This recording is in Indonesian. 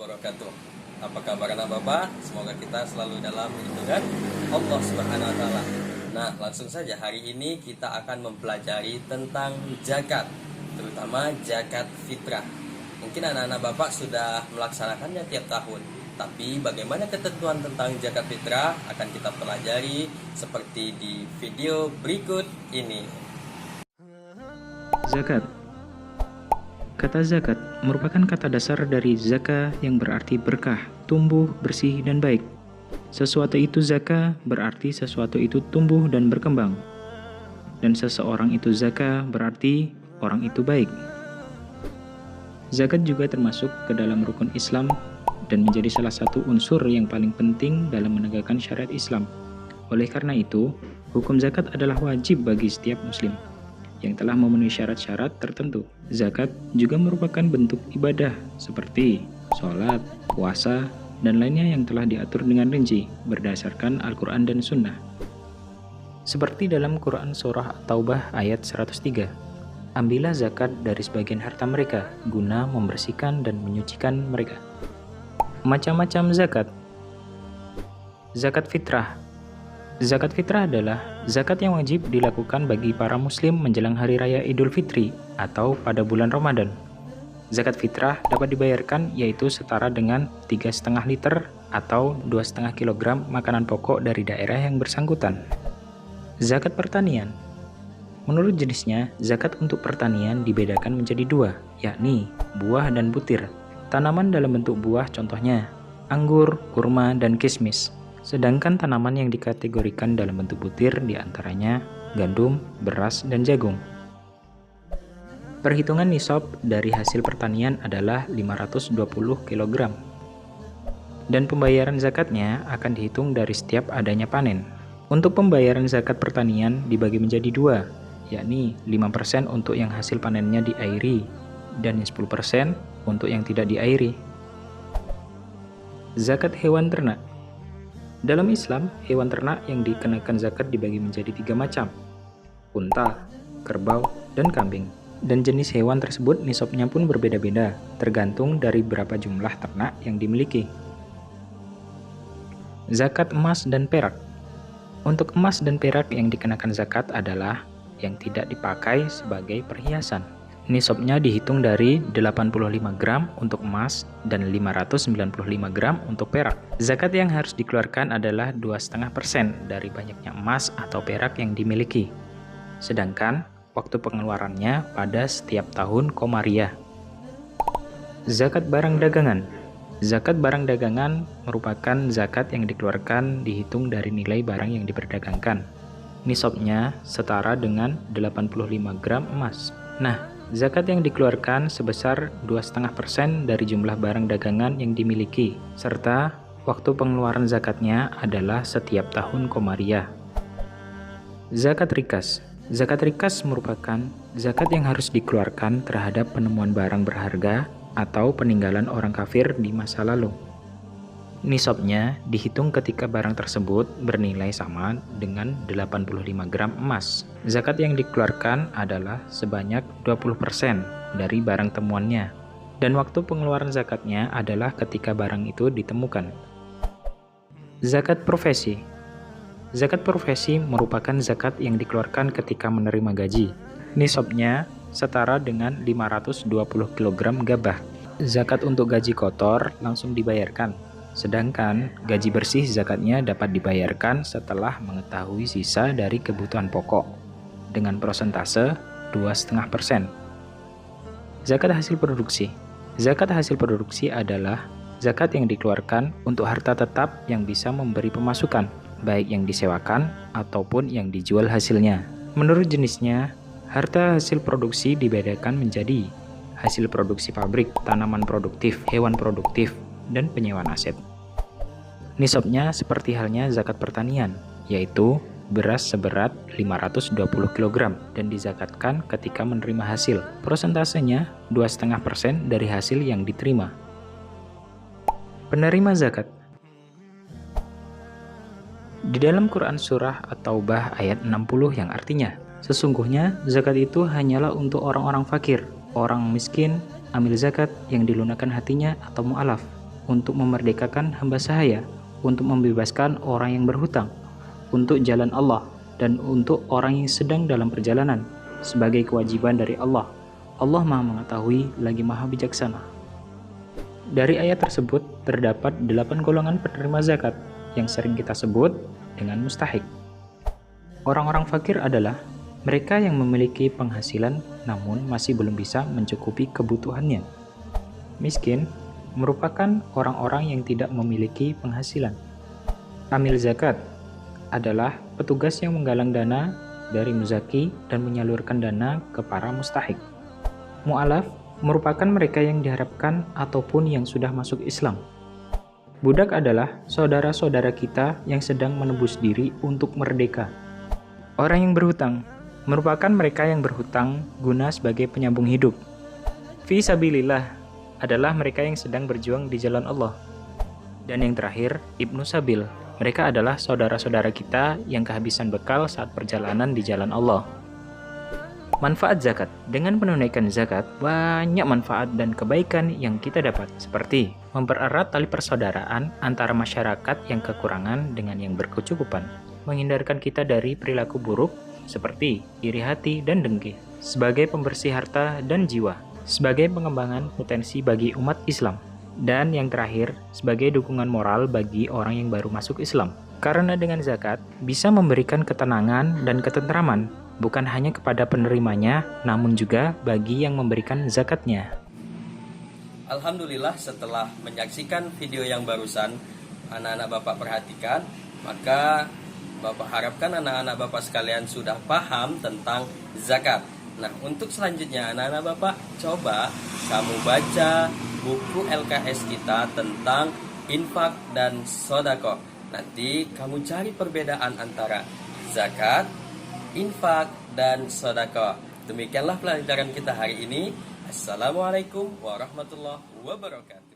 wabarakatuh. Apa kabar anak Bapak? Semoga kita selalu dalam lindungan Allah Subhanahu wa taala. Nah, langsung saja hari ini kita akan mempelajari tentang zakat, terutama zakat fitrah. Mungkin anak-anak Bapak sudah melaksanakannya tiap tahun, tapi bagaimana ketentuan tentang zakat fitrah akan kita pelajari seperti di video berikut ini. Zakat. Kata zakat merupakan kata dasar dari zaka yang berarti berkah, tumbuh, bersih, dan baik. Sesuatu itu zaka berarti sesuatu itu tumbuh dan berkembang. Dan seseorang itu zaka berarti orang itu baik. Zakat juga termasuk ke dalam rukun Islam dan menjadi salah satu unsur yang paling penting dalam menegakkan syariat Islam. Oleh karena itu, hukum zakat adalah wajib bagi setiap muslim yang telah memenuhi syarat-syarat tertentu. Zakat juga merupakan bentuk ibadah seperti sholat, puasa, dan lainnya yang telah diatur dengan rinci berdasarkan Al-Quran dan Sunnah. Seperti dalam Quran Surah At-Taubah ayat 103, ambillah zakat dari sebagian harta mereka guna membersihkan dan menyucikan mereka. Macam-macam zakat. Zakat fitrah. Zakat fitrah adalah zakat yang wajib dilakukan bagi para muslim menjelang hari raya Idul Fitri atau pada bulan Ramadan. Zakat fitrah dapat dibayarkan yaitu setara dengan 3,5 liter atau 2,5 kg makanan pokok dari daerah yang bersangkutan. Zakat pertanian. Menurut jenisnya, zakat untuk pertanian dibedakan menjadi dua, yakni buah dan butir. Tanaman dalam bentuk buah contohnya anggur, kurma, dan kismis. Sedangkan tanaman yang dikategorikan dalam bentuk butir diantaranya gandum, beras, dan jagung. Perhitungan nisab dari hasil pertanian adalah 520 kg. Dan pembayaran zakatnya akan dihitung dari setiap adanya panen. Untuk pembayaran zakat pertanian dibagi menjadi dua, yakni 5% untuk yang hasil panennya diairi dan 10% untuk yang tidak diairi. Zakat hewan ternak. Dalam Islam, hewan ternak yang dikenakan zakat dibagi menjadi 3 macam, unta, kerbau, dan kambing. Dan jenis hewan tersebut nisabnya pun berbeda-beda, tergantung dari berapa jumlah ternak yang dimiliki. Zakat emas dan perak. Untuk emas dan perak yang dikenakan zakat adalah yang tidak dipakai sebagai perhiasan. Nisabnya dihitung dari 85 gram untuk emas dan 595 gram untuk perak. Zakat yang harus dikeluarkan adalah 2,5% dari banyaknya emas atau perak yang dimiliki. Sedangkan waktu pengeluarannya pada setiap tahun Komariah. Zakat barang dagangan. Zakat barang dagangan merupakan zakat yang dikeluarkan dihitung dari nilai barang yang diperdagangkan. Nisabnya setara dengan 85 gram emas. Nah, zakat yang dikeluarkan sebesar 2,5% dari jumlah barang dagangan yang dimiliki, serta waktu pengeluaran zakatnya adalah setiap tahun Komariah. Zakat rikas. Zakat rikas merupakan zakat yang harus dikeluarkan terhadap penemuan barang berharga atau peninggalan orang kafir di masa lalu. Nisabnya dihitung ketika barang tersebut bernilai sama dengan 85 gram emas. Zakat yang dikeluarkan adalah sebanyak 20% dari barang temuannya. Dan waktu pengeluaran zakatnya adalah ketika barang itu ditemukan. Zakat profesi. Zakat profesi merupakan zakat yang dikeluarkan ketika menerima gaji. Nisabnya setara dengan 520 kg gabah. Zakat untuk gaji kotor langsung dibayarkan. Sedangkan gaji bersih zakatnya dapat dibayarkan setelah mengetahui sisa dari kebutuhan pokok dengan persentase 2,5%. Zakat hasil produksi. Zakat hasil produksi adalah zakat yang dikeluarkan untuk harta tetap yang bisa memberi pemasukan, baik yang disewakan ataupun yang dijual hasilnya. Menurut jenisnya, harta hasil produksi dibedakan menjadi hasil produksi pabrik, tanaman produktif, hewan produktif, dan penyewaan aset. Nisabnya seperti halnya zakat pertanian, yaitu beras seberat 520 kg dan dizakatkan ketika menerima hasil. Persentasenya 2,5% dari hasil yang diterima. Penerima zakat. Di dalam Quran Surah At-Taubah ayat 60 yang artinya, sesungguhnya zakat itu hanyalah untuk orang-orang fakir, orang miskin, amil zakat yang dilunakkan hatinya atau mu'alaf, untuk memerdekakan hamba sahaya, untuk membebaskan orang yang berhutang, untuk jalan Allah, dan untuk orang yang sedang dalam perjalanan, sebagai kewajiban dari Allah. Allah Maha Mengetahui lagi Maha Bijaksana. Dari ayat tersebut terdapat 8 golongan penerima zakat yang sering kita sebut dengan mustahik. Orang-orang fakir adalah mereka yang memiliki penghasilan namun masih belum bisa mencukupi kebutuhannya. Miskin merupakan orang-orang yang tidak memiliki penghasilan. Amil zakat adalah petugas yang menggalang dana dari muzaki dan menyalurkan dana ke para mustahik. Mu'alaf merupakan mereka yang diharapkan ataupun yang sudah masuk Islam. Budak adalah saudara-saudara kita yang sedang menebus diri untuk merdeka. Orang yang berhutang merupakan mereka yang berhutang guna sebagai penyambung hidup. Fi sabilillah adalah mereka yang sedang berjuang di jalan Allah. Dan yang terakhir, Ibnu Sabil. Mereka adalah saudara-saudara kita yang kehabisan bekal saat perjalanan di jalan Allah. Manfaat zakat. Dengan menunaikan zakat, banyak manfaat dan kebaikan yang kita dapat, seperti mempererat tali persaudaraan antara masyarakat yang kekurangan dengan yang berkecukupan, menghindarkan kita dari perilaku buruk seperti iri hati dan dengki, sebagai pembersih harta dan jiwa, sebagai pengembangan potensi bagi umat Islam, dan yang terakhir, sebagai dukungan moral bagi orang yang baru masuk Islam. Karena dengan zakat bisa memberikan ketenangan dan ketentraman, bukan hanya kepada penerimanya, namun juga bagi yang memberikan zakatnya. Alhamdulillah, setelah menyaksikan video yang barusan anak-anak Bapak perhatikan, maka Bapak harapkan anak-anak Bapak sekalian sudah paham tentang zakat. Nah, untuk selanjutnya anak-anak Bapak coba kamu baca buku LKS kita tentang infak dan sodako. Nanti kamu cari perbedaan antara zakat, infak, dan sodako. Demikianlah pelajaran kita hari ini. Assalamualaikum warahmatullahi wabarakatuh.